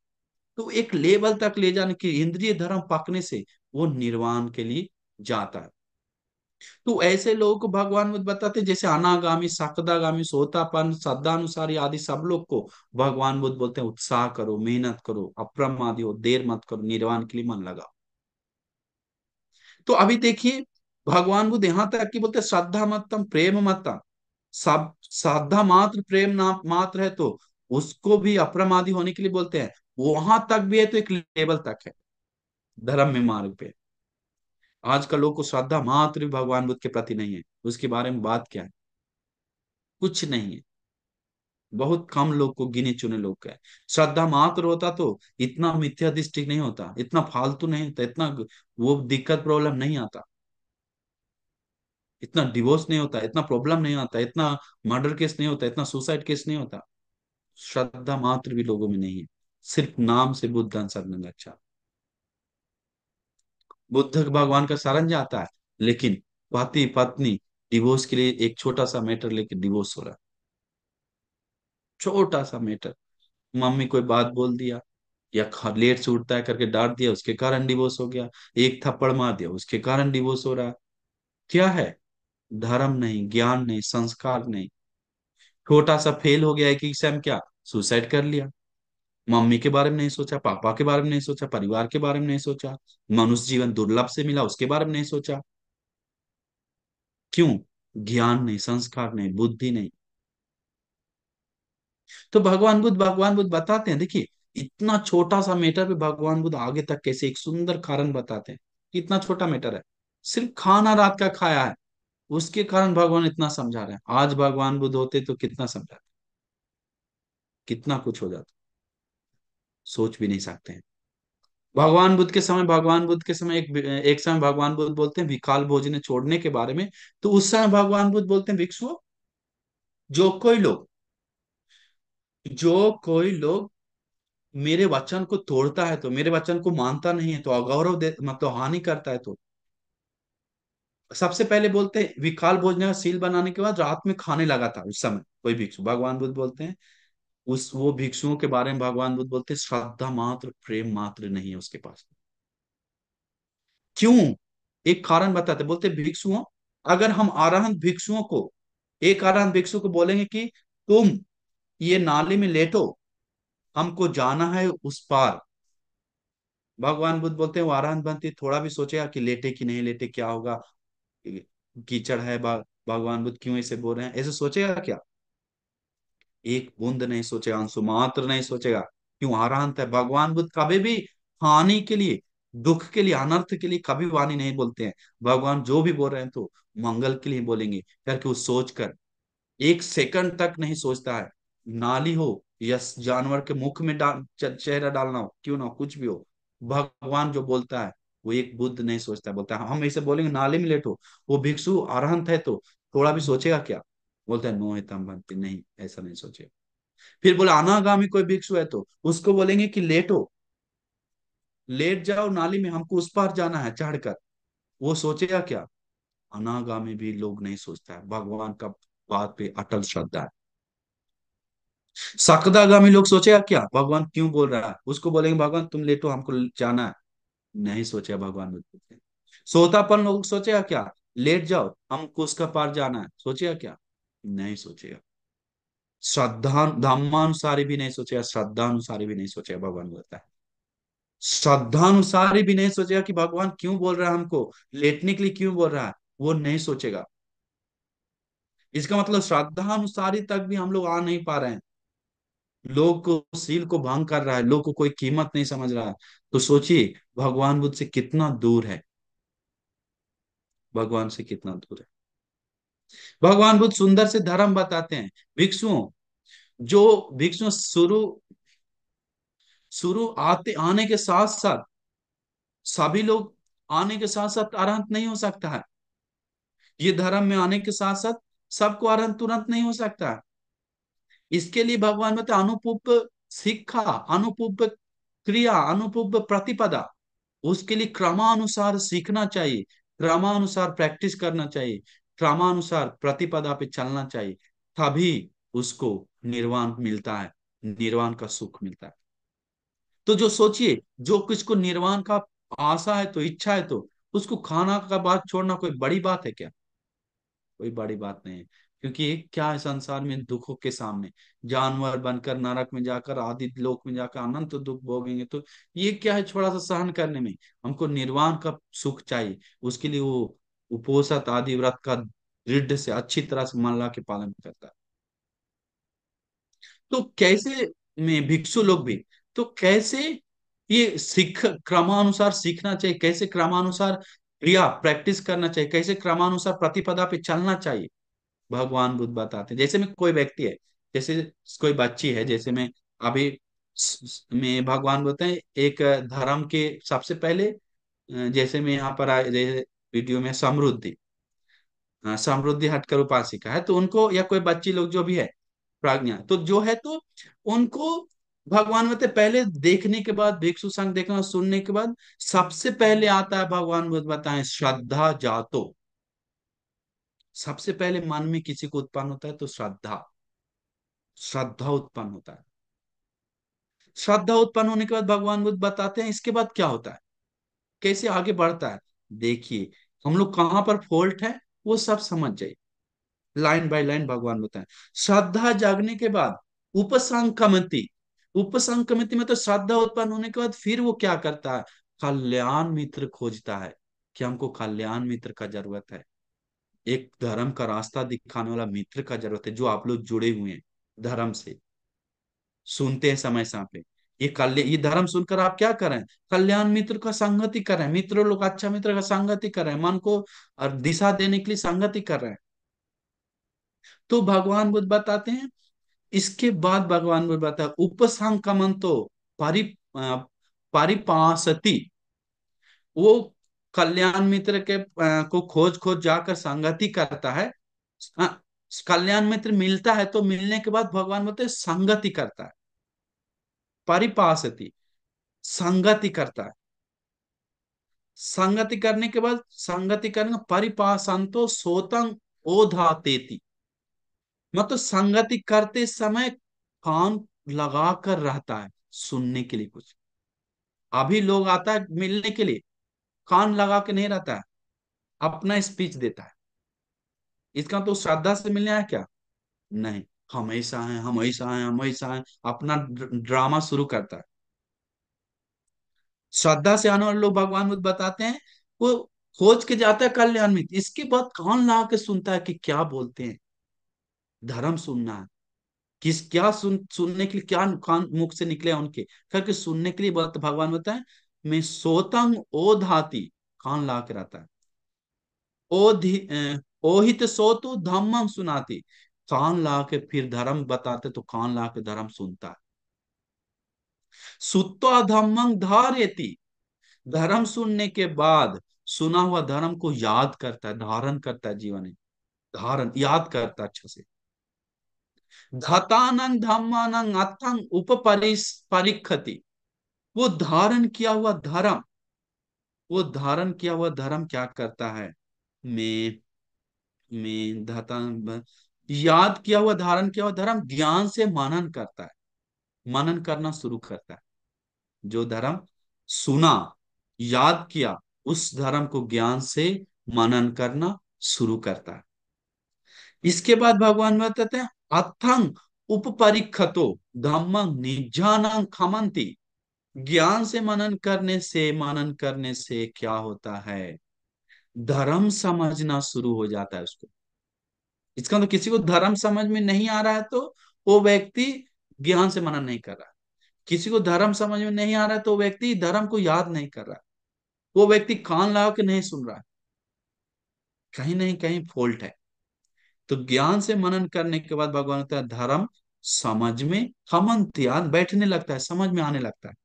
तो एक लेवल तक ले जाने की, इंद्रिय धर्म पकने से वो निर्वाण के लिए जाता है। तो ऐसे लोगों को भगवान बुद्ध बताते हैं, जैसे अनागामी, सकदागामी, सोतापन, सदानुसारी आदि सब लोग को भगवान बुद्ध बोलते हैं उत्साह करो, मेहनत करो, अप्रमादी हो, देर मत करो, निर्वाण के लिए मन लगाओ। तो अभी देखिए, भगवान बुद्ध यहाँ तक कि बोलते हैं श्रद्धा मतम प्रेम मतम, सब श्रद्धा मात्र, प्रेम ना मात्र है तो उसको भी अप्रमादी होने के लिए बोलते हैं। वहां तक भी है तो एक लेवल तक है धर्म में, मार्ग पे। आज का लोग को श्रद्धा मात्र भी भगवान बुद्ध के प्रति नहीं है, उसके बारे में बात क्या है? कुछ नहीं है। बहुत कम लोग को, गिने चुने लोग का है। श्रद्धा मात्र होता तो इतना मिथ्या दृष्टि नहीं होता, इतना फालतू नहीं होता, इतना वो दिक्कत प्रॉब्लम नहीं आता, इतना डिवोर्स नहीं होता, इतना प्रॉब्लम नहीं आता, इतना मर्डर केस नहीं होता, इतना सुसाइड केस नहीं होता। श्रद्धा मात्र भी लोगों में नहीं है। सिर्फ नाम से बुद्ध शरण गच्छा, बुद्ध भगवान का शरण जाता है, लेकिन पति पत्नी डिवोर्स के लिए एक छोटा सा मैटर लेके डिवोर्स हो रहा है। छोटा सा मैटर, मम्मी कोई बात बोल दिया, या लेट से उठता है करके डांट दिया, उसके कारण डिवोर्स हो गया। एक थप्पड़ मार दिया, उसके कारण डिवोर्स हो रहा है। क्या है? धर्म नहीं, ज्ञान नहीं, संस्कार नहीं। छोटा सा फेल हो गया एक एग्जाम, क्या सुसाइड कर लिया। मम्मी के बारे में नहीं सोचा, पापा के बारे में नहीं सोचा, परिवार के बारे में नहीं सोचा, मनुष्य जीवन दुर्लभ से मिला उसके बारे में नहीं सोचा। क्यों? ज्ञान नहीं, संस्कार नहीं, बुद्धि नहीं। तो भगवान बुद्ध बताते हैं, देखिए, इतना छोटा सा मैटर पे भगवान बुद्ध आगे तक कैसे एक सुंदर कारण बताते हैं। इतना छोटा मैटर है, सिर्फ खाना रात का खाया है, उसके कारण भगवान इतना समझा रहे हैं। आज भगवान बुद्ध होते तो कितना समझाते, कितना कुछ हो जाता, सोच भी नहीं सकते हैं। भगवान बुद्ध के समय एक समय भगवान बुद्ध बोलते हैं विकाल भोजन छोड़ने के बारे में। तो उस समय भगवान बुद्ध बोलते हैं भिक्षुओं, जो कोई लोग जो कोई लोग मेरे वचन को तोड़ता है, तो मेरे वचन को मानता नहीं है, तो अगौरव दे मतलब हानि करता है, तो सबसे पहले बोलते हैं विकाल भोजन का सील बनाने के बाद रात में खाने लगा था उस समय कोई भिक्षु, भगवान बुद्ध बोलते हैं उस वो भिक्षुओं के बारे में भगवान बुद्ध बोलते हैं श्रद्धा मात्र प्रेम मात्र नहीं है उसके पास। क्यों? एक कारण बताते, बोलते भिक्षुओं, अगर हम अरहंत भिक्षुओं को, एक अरहंत भिक्षु को बोलेंगे कि तुम ये नाली में लेटो, हमको जाना है उस पार, भगवान बुद्ध बोलते हैं वो अरहंत बनती थोड़ा भी सोचेगा कि लेटे कि नहीं लेटे, क्या होगा, कीचड़ है, भगवान बुद्ध क्यों ऐसे बोल रहे हैं, ऐसे सोचेगा क्या? एक बूंद नहीं सोचेगा, अंशु मात्र नहीं सोचेगा। क्यों? अरहंत है। भगवान बुद्ध कभी भी हानि के लिए, दुख के लिए, अनर्थ के लिए कभी वाणी नहीं बोलते हैं। भगवान जो भी बोल रहे हैं तो मंगल के लिए बोलेंगे, करके वो सोच कर एक सेकंड तक नहीं सोचता है। नाली हो या जानवर के मुख में चेहरा डालना हो, क्यों ना हो, कुछ भी हो, भगवान जो बोलता है वो एक बुद्ध नहीं सोचता है। बोलता है हम ऐसे बोलेंगे नाली में लेटो, वो भिक्षु अरहंत है तो थोड़ा भी सोचेगा क्या? बोलता है नो हितम भक्ति, नहीं ऐसा नहीं सोचेगा। फिर बोला अनागामी कोई भिक्षु है तो उसको बोलेंगे कि लेटो, लेट जाओ नाली में, हमको उस पार जाना है चढ़कर, वो सोचेगा क्या? अनागामी भी लोग नहीं सोचता है, भगवान का बात पे अटल श्रद्धा है। सकदागामी लोग सोचेगा क्या भगवान क्यों बोल रहा है, उसको बोलेंगे भगवान तुम लेटो हमको जाना है, नहीं सोचेगा भगवान बोलते हैं। सोतापन लोग सोचेगा क्या? लेट जाओ हमको उसका पार जाना है, सोचेगा क्या? नहीं सोचेगा। श्रद्धा धर्मानुसारी भी नहीं सोचेगा, श्रद्धानुसारी भी नहीं सोचेगा, भगवान बोलता है श्रद्धानुसारी भी नहीं सोचेगा कि भगवान क्यों बोल रहा है हमको लेटने के लिए, क्यों बोल रहा है, वो नहीं सोचेगा। इसका मतलब श्रद्धानुसारी तक भी हम लोग आ नहीं पा रहे हैं, लोग को सील को भंग कर रहा है, लोग को कोई कीमत नहीं समझ रहा है। तो सोचिए भगवान बुद्ध से कितना दूर है, भगवान से कितना दूर है। भगवान बुद्ध सुंदर से धर्म बताते हैं भिक्षुओं, जो भिक्षु शुरू शुरू आते आने के साथ साथ सभी लोग आने के साथ साथ अरहंत नहीं हो सकता है। ये धर्म में आने के साथ साथ सबको अरहंत तुरंत नहीं हो सकता है। इसके लिए भगवान बताते अनुपुप शिक्षा, अनुपुप क्रिया, अनुपुप प्रतिपदा, उसके लिए क्रमानुसार सीखना चाहिए, क्रमानुसार प्रैक्टिस करना चाहिए, क्रमानुसार प्रतिपदा पे चलना चाहिए, तभी उसको निर्वाण मिलता है, निर्वाण का सुख मिलता है। तो जो सोचिए, जो किसको निर्वाण का आशा है तो इच्छा है तो उसको खाना का बात छोड़ना कोई बड़ी बात है क्या? कोई बड़ी बात नहीं है। क्योंकि एक क्या है, संसार में दुखों के सामने जानवर बनकर नरक में जाकर आदि लोक में जाकर अनंत दुख भोगेंगे, तो ये क्या है थोड़ा सा सहन करने में। हमको निर्वाण का सुख चाहिए, उसके लिए वो उपोषित आदि व्रत का दृढ़ से अच्छी तरह से मन ला के पालन करता है। तो कैसे में भिक्षु लोग भी, तो कैसे ये सीख क्रमानुसार सीखना चाहिए, कैसे क्रमानुसार क्रिया प्रैक्टिस करना चाहिए, कैसे क्रमानुसार प्रतिपदा पे चलना चाहिए, भगवान बुद्ध बताते हैं। जैसे में कोई व्यक्ति है, जैसे कोई बच्ची है, जैसे में अभी में भगवान बोलते हैं एक धर्म के सबसे पहले जैसे में यहाँ पर आए वीडियो में समृद्धि, समृद्धि हटकर उपासिका है, तो उनको या कोई बच्ची लोग जो भी है प्राज्ञा तो जो है, तो उनको भगवान बोलते पहले देखने के बाद, भिक्षु संग देखना सुनने के बाद सबसे पहले आता है, भगवान बुद्ध बताएं श्रद्धा जातो। सबसे पहले मन में किसी को उत्पन्न होता है तो श्रद्धा, श्रद्धा उत्पन्न होता है। श्रद्धा उत्पन्न होने के बाद भगवान बुद्ध बताते हैं इसके बाद क्या होता है, कैसे आगे बढ़ता है। देखिए हम लोग कहाँ पर फॉल्ट है वो सब समझ जाइए, लाइन बाय लाइन भगवान बताएं। श्रद्धा जागने के बाद उपसंक्रमति, उपसंक्रमति में तो श्रद्धा उत्पन्न होने के बाद फिर वो क्या करता है, कल्याण मित्र खोजता है, कि हमको कल्याण मित्र का जरूरत है, एक धर्म का रास्ता दिखाने वाला मित्र का जरूरत है, जो आप लोग जुड़े हुए हैं धर्म से, सुनते हैं समय समय पे, ये धर्म सुनकर आप क्या करें? कल्याण मित्र का संगति करें, मित्र लोग अच्छा मित्र का संगति करें, मन को और दिशा देने के लिए संगति कर रहे हैं। तो भगवान बुद्ध बताते हैं, इसके बाद भगवान बुद्ध बताते हैं उपसंक्रमण परि अ, परिपासति। वो कल्याण मित्र के को खोज खोज जाकर संगति करता है। अ, कल्याण मित्र मिलता है तो मिलने के बाद भगवान बोलते हैं संगति करता है। परिपासति, संगति करता है। संगति करने के बाद, संगति करने परिपासंतो सोतं ओधातेति, मतलब संगति करते समय कान लगा कर रहता है सुनने के लिए कुछ। अभी लोग आता है मिलने के लिए, कान लगा के नहीं रहता है, अपना स्पीच देता है। इसका तो श्रद्धा से मिलने आया क्या? नहीं, हम ऐसा हैं, हम ऐसा हैं, हम ऐसा हैं, अपना ड्रामा शुरू करता है। श्रद्धा से आने वाले लोग भगवान बुद्ध बताते हैं, वो खोज के जाता है कल्याण मित्र, इसके बाद कान लगा के सुनता है कि क्या बोलते हैं। धर्म सुनना है, किस क्या सुनने के लिए, क्या कान मुख से निकले उनके करके सुनने के लिए भगवान बताए, मैं सोतंग ओधाती, कान ला के रहता है। ओधि ओहित सोतु धम्मम सुनाती, कान ला के फिर धर्म बताते तो कान ला के धर्म सुनता है। सुत्वा धम्मं धारयति, धर्म सुनने के बाद सुना हुआ धर्म को याद करता है, धारण करता है जीवन में, धारण याद करता है अच्छे से। धतानंग धम्मानंग अथंग उपपरिस परिखति, वो धारण किया हुआ धर्म, वो धारण किया हुआ धर्म क्या करता है? मैं धता याद किया हुआ, धारण किया हुआ धर्म ज्ञान से मनन करता है, मनन करना शुरू करता है। जो धर्म सुना, याद किया, उस धर्म को ज्ञान से मनन करना शुरू करता है। इसके बाद भगवान बताते हैं अथंग उपपरिखतो धम्मं निज्जानं खमंति, ज्ञान से मनन करने से, मनन करने से क्या होता है? धर्म समझना शुरू हो जाता है उसको। इसका तो किसी को धर्म समझ में नहीं आ रहा है तो वो व्यक्ति ज्ञान से मनन नहीं कर रहा है। किसी को धर्म समझ में नहीं आ रहा है तो वो व्यक्ति धर्म को याद नहीं कर रहा है। वो व्यक्ति कान लगा के नहीं सुन रहा है, कहीं नहीं कहीं फॉल्ट है। तो ज्ञान से मनन करने के बाद भगवान होता है धर्म समझ में, हमन ध्यान बैठने लगता है, समझ में आने लगता है।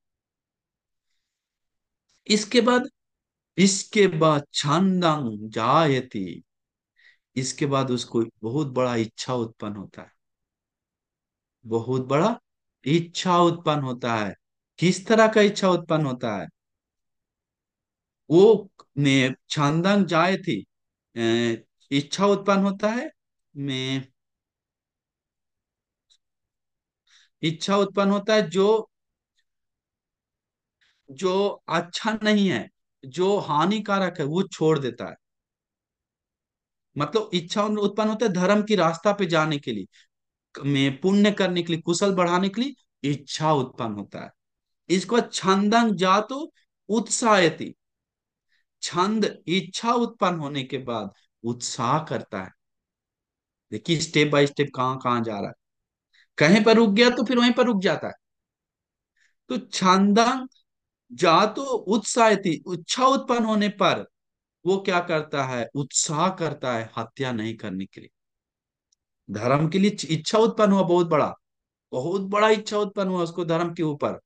इसके बाद, छंदं जायति, इसके बाद उसको बहुत बड़ा इच्छा उत्पन्न होता है, बहुत बड़ा इच्छा उत्पन्न होता है। किस तरह का इच्छा उत्पन्न होता है? वो ने छंदंग जाए थी, इच्छा उत्पन्न होता है। में इच्छा उत्पन्न होता है जो, जो अच्छा नहीं है, जो हानिकारक है वो छोड़ देता है। मतलब इच्छा उत्पन्न होता है धर्म की रास्ता पे जाने के लिए, में पुण्य करने के लिए, कुशल बढ़ाने के लिए इच्छा उत्पन्न होता है। इसको छंदंग जातो उत्साहयति, छंद इच्छा उत्पन्न होने के बाद उत्साह करता है। देखिए स्टेप बाय स्टेप कहाँ कहाँ जा रहा है। कहीं पर रुक गया तो फिर वहीं पर रुक जाता है। तो छंदंग जातो उत्साहयति, इच्छा उत्पन्न होने पर वो क्या करता है? उत्साह करता है हत्या नहीं करने के लिए। धर्म के लिए इच्छा उत्पन्न हुआ, बहुत बड़ा, बहुत बड़ा इच्छा उत्पन्न हुआ उसको धर्म के ऊपर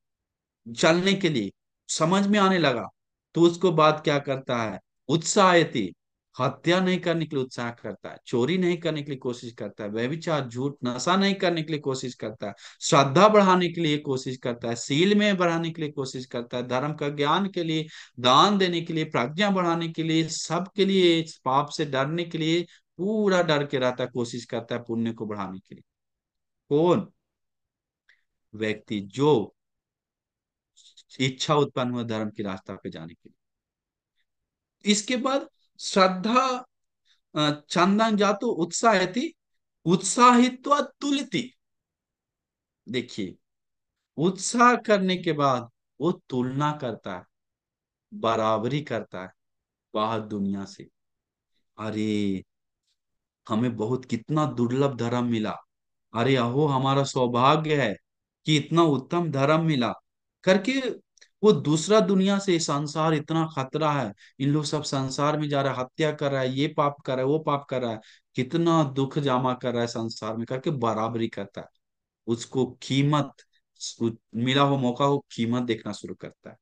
चलने के लिए, समझ में आने लगा। तो उसको बाद क्या करता है? उत्साहयति, हत्या नहीं करने के लिए उत्साह करता है, चोरी नहीं करने के लिए कोशिश करता है, व्यभिचार झूठ नशा नहीं करने के लिए कोशिश करता है, श्रद्धा बढ़ाने के लिए कोशिश करता है, सील में बढ़ाने के लिए कोशिश करता है, धर्म का ज्ञान के लिए, दान देने के लिए, प्रज्ञा बढ़ाने के लिए, सबके लिए, पाप से डरने के लिए पूरा डर के रहता है, कोशिश करता है पुण्य को बढ़ाने के लिए। कौन व्यक्ति? जो इच्छा उत्पन्न हुआ धर्म की रास्ता पे जाने के लिए। इसके बाद श्रद्धा, चंदन जातु उत्साहति, उत्साहित्व तुलती, देखिए उत्साह करने के बाद वो तुलना करता है, बराबरी करता है बाहर दुनिया से। अरे हमें बहुत कितना दुर्लभ धर्म मिला, अरे अहो हमारा सौभाग्य है कि इतना उत्तम धर्म मिला। करके वो दूसरा दुनिया से, संसार इतना खतरा है, इन लोग सब संसार में जा रहा है, हत्या कर रहा है, ये पाप कर रहा है, वो पाप कर रहा है, कितना दुख जमा कर रहा है संसार में, करके बराबरी करता है। उसको कीमत, मिला हुआ मौका को कीमत देखना शुरू करता है।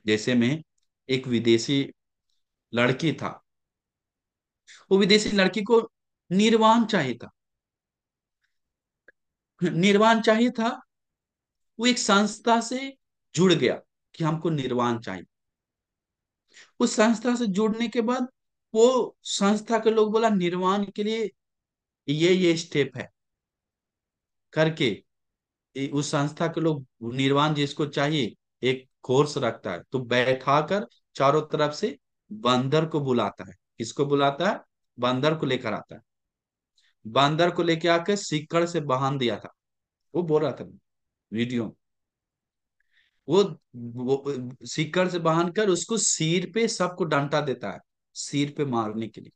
जैसे में एक विदेशी लड़की था, वो विदेशी लड़की को निर्वाण चाहिए था, निर्वाण चाहिए था। वो एक संस्था से जुड़ गया कि हमको निर्वाण चाहिए। उस संस्था से जुड़ने के बाद वो संस्था के लोग बोला निर्वाण के लिए ये स्टेप है करके, उस संस्था के लोग निर्वाण जिसको चाहिए एक कोर्स रखता है, तो बैठा कर चारों तरफ से बंदर को बुलाता है। किसको बुलाता है? बंदर को लेकर आता है। बंदर को लेके आकर सीकड़ से बांध दिया था। वो बोल रहा था वीडियो, वो, वो सीकड़ से बांध कर उसको सिर पे सबको डंटा देता है, सिर पे मारने के लिए।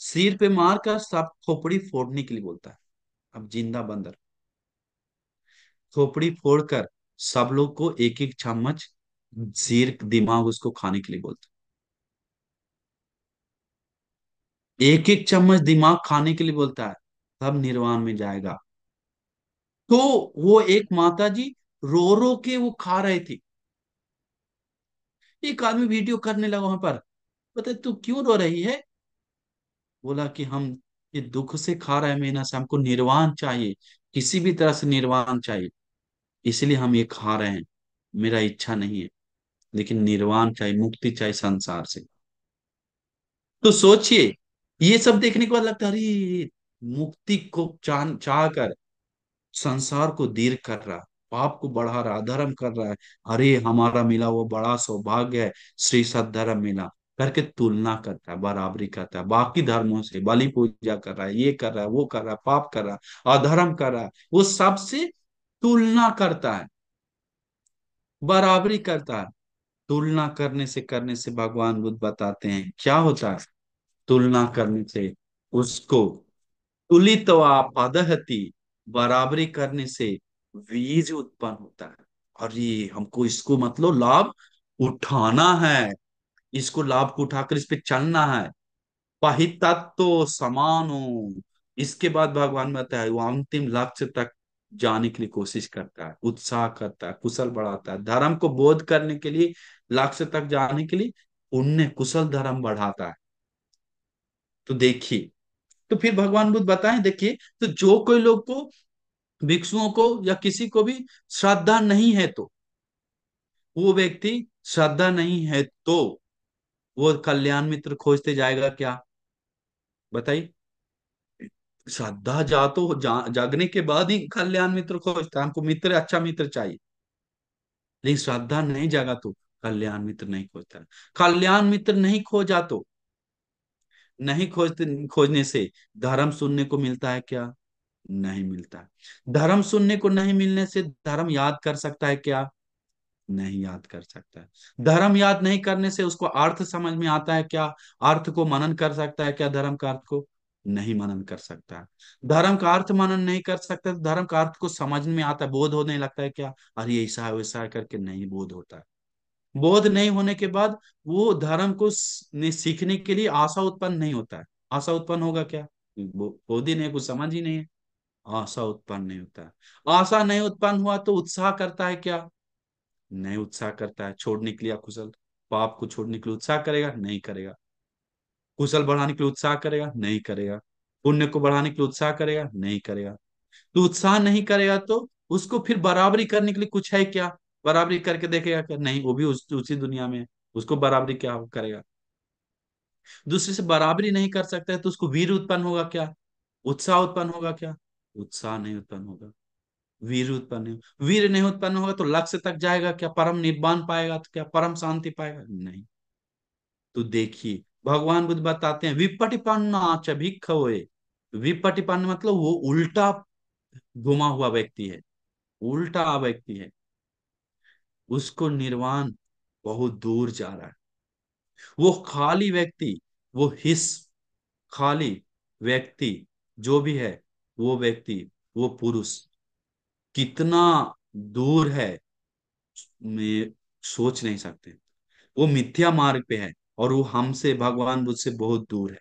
सिर पे मार कर सब खोपड़ी फोड़ने के लिए बोलता है। अब जिंदा बंदर खोपड़ी फोड़कर सब लोग को एक एक चम्मच सिर दिमाग उसको खाने के लिए बोलता है। एक एक चम्मच दिमाग खाने के लिए बोलता है, तब निर्वाण में जाएगा। तो वो एक माता जी रो रो के वो खा रहे थे। एक आदमी वीडियो करने लगा वहां पर, पता है तू क्यों रो रही है? बोला कि हम ये दुख से खा रहे हैं, महीना से हमको निर्वाण चाहिए, किसी भी तरह से निर्वाण चाहिए, इसलिए हम ये खा रहे हैं। मेरा इच्छा नहीं है, लेकिन निर्वाण चाहिए, मुक्ति चाहिए संसार से। तो सोचिए, ये सब देखने के बाद लगता है अरे, मुक्ति को चाह कर संसार को दीर्घ कर रहा, पाप को बढ़ा रहा, अधर्म कर रहा है। अरे हमारा मिला वो बड़ा सौभाग्य है, श्री सद्धर्म मिला, करके तुलना करता है, बराबरी करता है बाकी धर्मों से, बलि पूजा कर रहा है, ये कर रहा है, वो कर रहा है, पाप कर रहा है, अधर्म कर रहा है, वो सबसे तुलना करता है, बराबरी करता है। तुलना करने से भगवान बुद्ध बताते हैं क्या होता है। तुलना करने से उसको तुलितवा पदहति, बराबरी करने से बीज उत्पन्न होता है। और ये हमको इसको मतलब लाभ उठाना है, इसको लाभ को उठाकर इस पे चलना है। पहितत्व समानो, इसके बाद भगवान बताता है वो अंतिम लक्ष्य तक जाने के लिए कोशिश करता है, उत्साह करता है, कुशल बढ़ाता है, धर्म को बोध करने के लिए, लक्ष्य तक जाने के लिए पुण्य कुशल धर्म बढ़ाता है। तो देखिए, तो फिर भगवान बुद्ध बताएं, देखिए, तो जो कोई लोग को, भिक्षुओं को या किसी को भी श्रद्धा नहीं है, तो वो व्यक्ति, श्रद्धा नहीं है तो वो कल्याण मित्र खोजते जाएगा क्या? बताइए। श्रद्धा जागने के बाद ही कल्याण मित्र खोजता है, हमको मित्र, अच्छा मित्र चाहिए। लेकिन श्रद्धा नहीं जागा तो कल्याण मित्र नहीं खोजता। कल्याण मित्र नहीं खोजा तो, नहीं खोजते, खोजने से धर्म सुनने को मिलता है क्या? नहीं मिलता है। धर्म सुनने को नहीं मिलने से धर्म याद कर सकता है क्या? नहीं याद कर सकता है। धर्म याद नहीं करने से उसको अर्थ समझ में आता है क्या? अर्थ को मनन कर सकता है क्या? धर्म का अर्थ को नहीं मनन कर सकता है। धर्म का अर्थ मनन नहीं कर सकता तो धर्म का अर्थ को समझ में आता है, बोध होने लगता है क्या? अरे ऐसा है वैसा है करके नहीं बोध होता है। बोध नहीं होने के बाद वो धर्म को सीखने के लिए आशा उत्पन्न नहीं होता है। आशा उत्पन्न होगा क्या? बोध ही नहीं, कुछ समझ ही नहीं है, आशा उत्पन्न नहीं होता है। आशा नहीं उत्पन्न हुआ तो उत्साह करता है क्या? नहीं उत्साह करता है। छोड़ने के लिए अकुशल, पाप को छोड़ने के लिए उत्साह करेगा? नहीं करेगा। कुशल बढ़ाने के लिए उत्साह करेगा? नहीं करेगा। पुण्य को बढ़ाने के लिए उत्साह करेगा? नहीं करेगा। तो उत्साह नहीं करेगा तो उसको फिर बराबरी करने के लिए कुछ है क्या? बराबरी करके देखेगा क्या? नहीं, वो भी उसी दुनिया में है। उसको बराबरी क्या करेगा? दूसरे से बराबरी नहीं कर सकता है तो उसको वीर उत्पन्न होगा क्या? उत्साह उत्पन्न होगा क्या? उत्साह नहीं उत्पन्न होगा। वीर उत्पन्न नहीं, वीर नहीं उत्पन्न होगा तो लक्ष्य तक जाएगा क्या? परम निर्वाण पाएगा तो क्या परम शांति पाएगा? नहीं। तो देखिए, भगवान बुद्ध बताते हैं विपटिपन्ना च भिक्खवे। विपटिपन्न मतलब वो उल्टा घुमा हुआ व्यक्ति है, उल्टा व्यक्ति है, उसको निर्वाण बहुत दूर जा रहा है। वो खाली व्यक्ति, वो हिस खाली व्यक्ति जो भी है, वो व्यक्ति, वो पुरुष कितना दूर है, में सोच नहीं सकते। वो मिथ्या मार्ग पे है, और वो हमसे, भगवान बुद्ध से बहुत दूर है।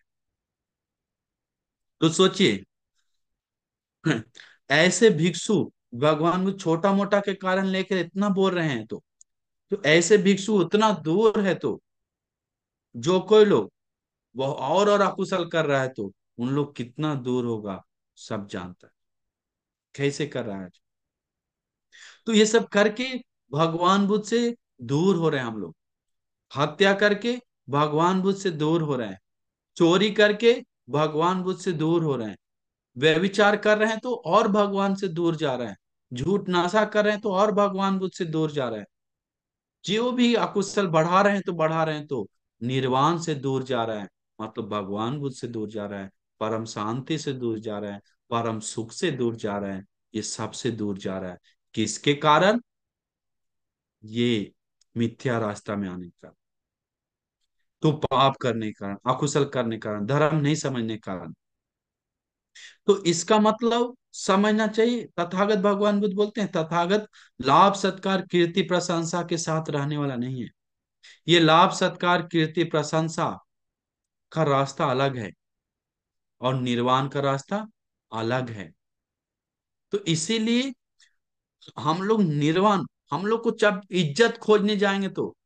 तो सोचिए, ऐसे भिक्षु भगवान बुद्ध छोटा मोटा के कारण लेकर इतना बोल रहे हैं, तो ऐसे भिक्षु उतना दूर है, तो जो कोई लोग वह और अकुशल कर रहा है, तो उन लोग कितना दूर होगा, सब जानता है कैसे कर रहा है। तो ये सब करके भगवान बुद्ध से दूर हो रहे हैं हम लोग। हत्या करके भगवान बुद्ध से दूर हो रहे हैं। चोरी करके भगवान बुद्ध से दूर हो रहे हैं। व्यभिचार कर रहे हैं तो और भगवान से दूर जा रहे हैं। झूठ नशा कर रहे हैं तो और भगवान बुद्ध से दूर जा रहे हैं। जो भी अकुशल बढ़ा रहे हैं तो बढ़ा रहे हैं, तो निर्वाण से दूर जा रहा है, मतलब भगवान बुद्ध से दूर जा रहा है, परम शांति से दूर जा रहा है, परम सुख से दूर जा रहा है, ये सबसे दूर जा रहा है। किसके कारण? ये मिथ्या रास्ता में आने का, तो पाप करने के कारण, अकुशल करने के कारण, धर्म नहीं समझने के कारण। तो इसका मतलब समझना चाहिए, तथागत भगवान बुद्ध बोलते हैं, तथागत लाभ सत्कार कीर्ति प्रशंसा के साथ रहने वाला नहीं है। ये लाभ सत्कार कीर्ति प्रशंसा का रास्ता अलग है, और निर्वाण का रास्ता अलग है। तो इसीलिए हम लोग निर्वाण, हम लोग को जब इज्जत खोजने जाएंगे, तो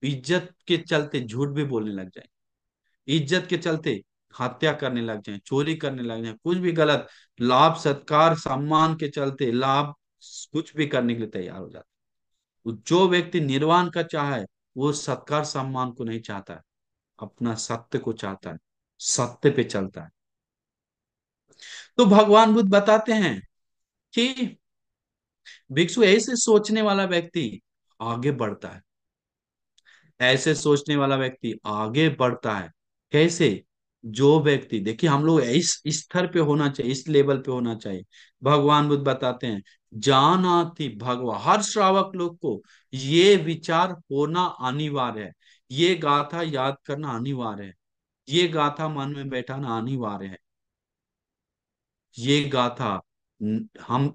इज्जत के चलते झूठ भी बोलने लग जाएंगे, इज्जत के चलते हत्या करने लग जाए, चोरी करने लग जाए, कुछ भी गलत, लाभ सत्कार सम्मान के चलते लाभ, कुछ भी करने के लिए तैयार हो जाता है। जो व्यक्ति निर्वाण का चाह है, वो सत्कार सम्मान को नहीं चाहता है, अपना सत्य को चाहता है, सत्य पे चलता है। तो भगवान बुद्ध बताते हैं कि भिक्षु, ऐसे सोचने वाला व्यक्ति आगे बढ़ता है। ऐसे सोचने वाला व्यक्ति आगे बढ़ता है। कैसे? जो व्यक्ति, देखिए हम लोग इस स्तर पे होना चाहिए, इस लेवल पे होना चाहिए। भगवान बुद्ध बताते हैं, जानाति भगवा, हर श्रावक लोग को ये विचार होना अनिवार्य है, ये गाथा याद करना अनिवार्य है, ये गाथा मन में बैठाना अनिवार्य है। ये गाथा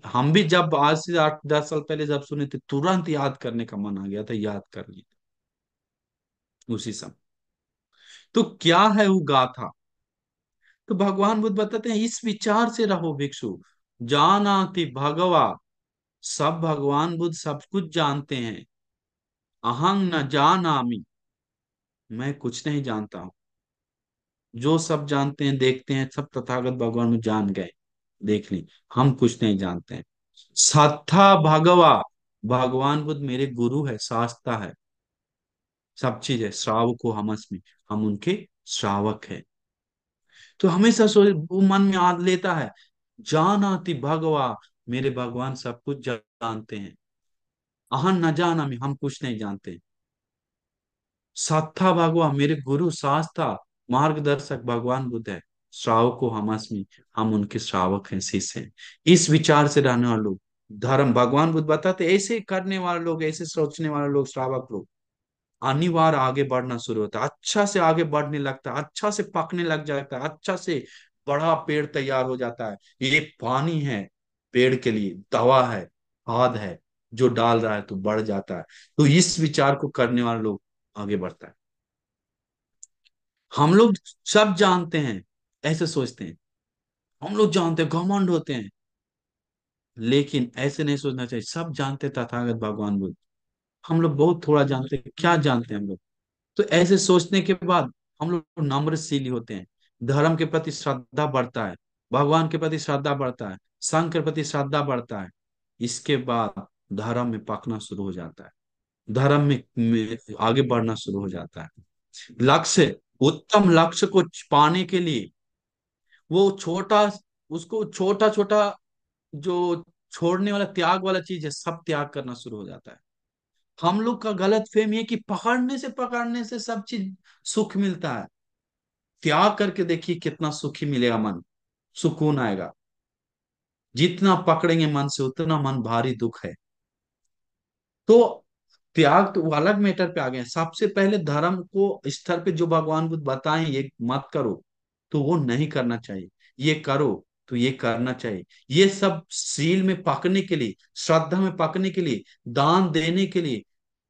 हम भी जब आज से 8-10 साल पहले जब सुने थे, तुरंत याद करने का मन आ गया था, याद कर लिया उसी समय। तो क्या है वो गाथा? तो भगवान बुद्ध बताते हैं, इस विचार से रहो भिक्षु, जानाति भगवा, सब भगवान बुद्ध सब कुछ जानते हैं। अहंग न जानामि, मैं कुछ नहीं जानता हूं। जो सब जानते हैं, देखते हैं, सब तथागत भगवान में जान गए, देख ली, हम कुछ नहीं जानते हैं। सत्था भगवा, भगवान बुद्ध मेरे गुरु है, शास्ता है, सब चीज है, श्रावको हम अस्मि, हम उनके श्रावक है। तो हमेशा वो मन में याद लेता है, जानाति भगवा, मेरे भगवान सब कुछ जानते हैं। अहं न जानामि, हम कुछ नहीं जानते। साथा भगवा, मेरे गुरु शास्त्रा मार्गदर्शक भगवान बुद्ध है। श्रावको हम अस्मि, हम उनके श्रावक हैं, शिष्य हैं। इस विचार से रहने वाले लोग, धर्म, भगवान बुद्ध बताते, ऐसे करने वाले लोग, ऐसे सोचने वाले लोग, श्रावक लोग, अनिवार्य आगे बढ़ना शुरू होता है, अच्छा से आगे बढ़ने लगता है, अच्छा से पकने लग जाता है, अच्छा से बड़ा पेड़ तैयार हो जाता है। ये पानी है पेड़ के लिए, दवा है, खाद है, जो डाल रहा है तो बढ़ जाता है। तो इस विचार को करने वाले लोग आगे बढ़ता है। हम लोग सब जानते हैं, ऐसे सोचते हैं, हम लोग जानते हैं, घमंड होते हैं, लेकिन ऐसे नहीं सोचना चाहिए। सब जानते हैं तथागत भगवान बुद्ध, हम लोग बहुत थोड़ा जानते हैं। क्या जानते हैं हम लोग? तो ऐसे सोचने के बाद हम लोग नम्रशील होते हैं, धर्म के प्रति श्रद्धा बढ़ता है, भगवान के प्रति श्रद्धा बढ़ता है, संघ के प्रति श्रद्धा बढ़ता है। इसके बाद धर्म में पकना शुरू हो जाता है, धर्म में आगे बढ़ना शुरू हो जाता है। लक्ष्य, उत्तम लक्ष्य को पाने के लिए वो छोटा, उसको छोटा छोटा जो छोड़ने वाला, त्याग वाला चीज है, सब त्याग करना शुरू हो जाता है। हम लोग का गलत फहमी है कि पकड़ने से सब चीज सुख मिलता है। त्याग करके देखिए कितना सुखी मिलेगा मन, सुकून आएगा। जितना पकड़ेंगे मन से, उतना मन भारी दुख है। तो त्याग तो वो अलग मैटर पे आ गए। सबसे पहले धर्म को स्तर पे जो भगवान बुद्ध बताएं, ये मत करो, तो वो नहीं करना चाहिए। ये करो तो ये करना चाहिए। ये सब सील में पकने के लिए, श्रद्धा में पकने के लिए, दान देने के लिए,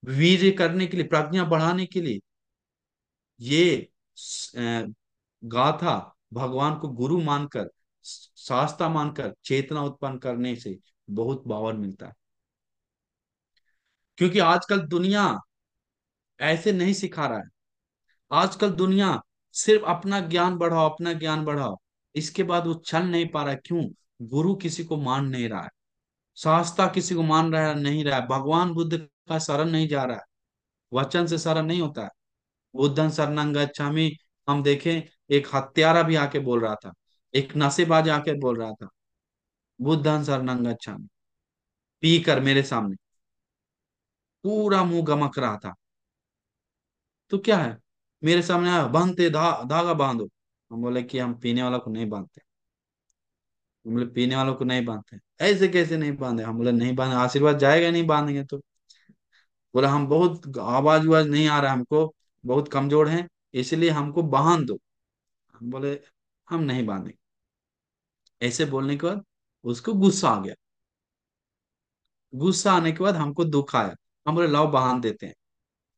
वीर्य करने के लिए, प्रज्ञा बढ़ाने के लिए, ये गाथा भगवान को गुरु मानकर, शास्त्रा मानकर चेतना उत्पन्न करने से बहुत पावर मिलता है। क्योंकि आजकल दुनिया ऐसे नहीं सिखा रहा है। आजकल दुनिया सिर्फ अपना ज्ञान बढ़ाओ, अपना ज्ञान बढ़ाओ, इसके बाद वो चल नहीं पा रहा है। क्यों? गुरु किसी को मान नहीं रहा है, शास्त्रा किसी को मान रहा है नहीं रहा है, भगवान बुद्ध का शरण नहीं जा रहा है, वचन से शरण नहीं होता है। बुद्धं शरणं गच्छामि, हम देखें, एक हत्यारा भी आके बोल रहा था, एक नशेबाज आके बोल रहा था, बुद्धं शरणं गच्छामि, पी कर मेरे सामने, पूरा मुंह गमक रहा था। तो क्या है, मेरे सामने आया, बांधते धागा बांधो। हम बोले कि हम पीने वाला को नहीं बांधते। हम बोले पीने वालों को नहीं बांधते। ऐसे कैसे नहीं बांधे? हम बोले नहीं बांधे, आशीर्वाद जाएगा नहीं बांधेंगे तो। बोला हम बहुत आवाज उवाज नहीं आ रहा हमको, बहुत कमजोर हैं, इसलिए हमको बांध दो। हम बोले हम नहीं बांधेंगे। ऐसे बोलने के बाद उसको गुस्सा आ गया। गुस्सा आने के बाद हमको दुख आया। हम बोले लाओ बांध देते हैं,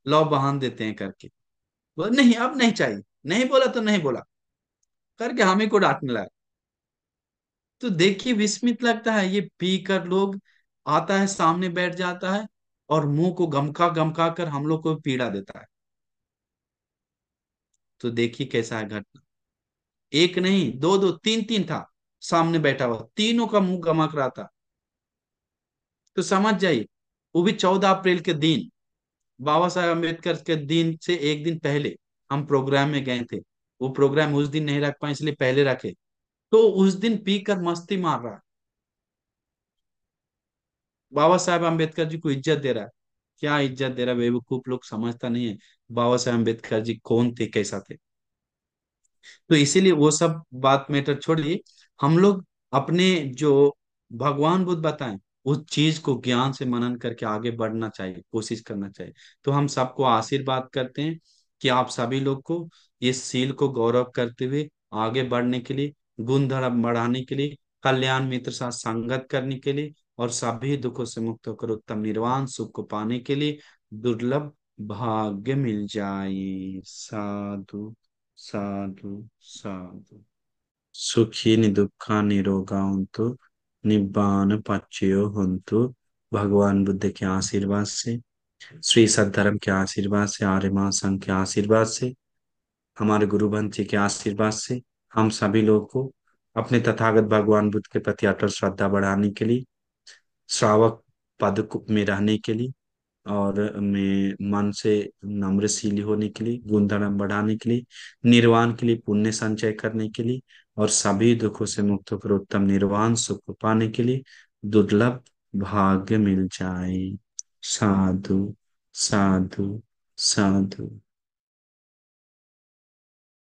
लाओ बांध देते हैं करके। बोले नहीं अब नहीं चाहिए। नहीं बोला तो नहीं बोला करके हम ही को डांटने लगा। तो देखिए विस्मित लगता है, ये पी कर लोग आता है, सामने बैठ जाता है और मुंह को गमका गमका कर हम लोग को पीड़ा देता है। तो देखिए कैसा है घटना। एक नहीं, दो दो तीन तीन था सामने बैठा हुआ, तीनों का मुंह गमक रहा था। तो समझ जाइए, वो भी 14 अप्रैल के दिन, बाबा साहेब अम्बेडकर के दिन से एक दिन पहले हम प्रोग्राम में गए थे। वो प्रोग्राम उस दिन नहीं रख पाए, इसलिए पहले रखे। तो उस दिन पीकर मस्ती मार रहा है, बाबा साहेब अम्बेडकर जी को इज्जत दे रहा है। क्या इज्जत दे रहा है? बेवकूफ लोग समझता नहीं है बाबा साहेब अम्बेडकर जी कौन थे, कैसा थे। तो इसीलिए वो सब बात मैटर छोड़िए, हम लोग अपने जो भगवान बुद्ध बताएं उस चीज को ज्ञान से मनन करके आगे बढ़ना चाहिए, कोशिश करना चाहिए। तो हम सबको आशीर्वाद करते हैं कि आप सभी लोग को इस सील को गौरव करते हुए आगे बढ़ने के लिए, गुण धर्म बढ़ाने के लिए, कल्याण मित्र साथ संगत करने के लिए, और सभी दुखों से मुक्त होकर उत्तम निर्वाण सुख को पाने के लिए दुर्लभ भाग्य मिल जाए। साधु साधु साधु। सुखी दुखा निरोगांतु, निब्बान पच्चयो हंतु। भगवान बुद्ध के आशीर्वाद से, श्री सद्धर्म के आशीर्वाद से, आर्यमा संघ के आशीर्वाद से, हमारे गुरु ग्रंथ जी के आशीर्वाद से, हम सभी लोगों को अपने तथागत भगवान बुद्ध के प्रति अटल श्रद्धा बढ़ाने के लिए, श्रावक में रहने के लिए, और मैं मन से नम्रशील होने के लिए, गुण धर्म बढ़ाने के लिए, निर्वाण के लिए पुण्य संचय करने के लिए, और सभी दुखों से मुक्त होकर उत्तम निर्वाण सुख को पाने के लिए दुर्लभ भाग्य मिल जाए। साधु साधु साधु।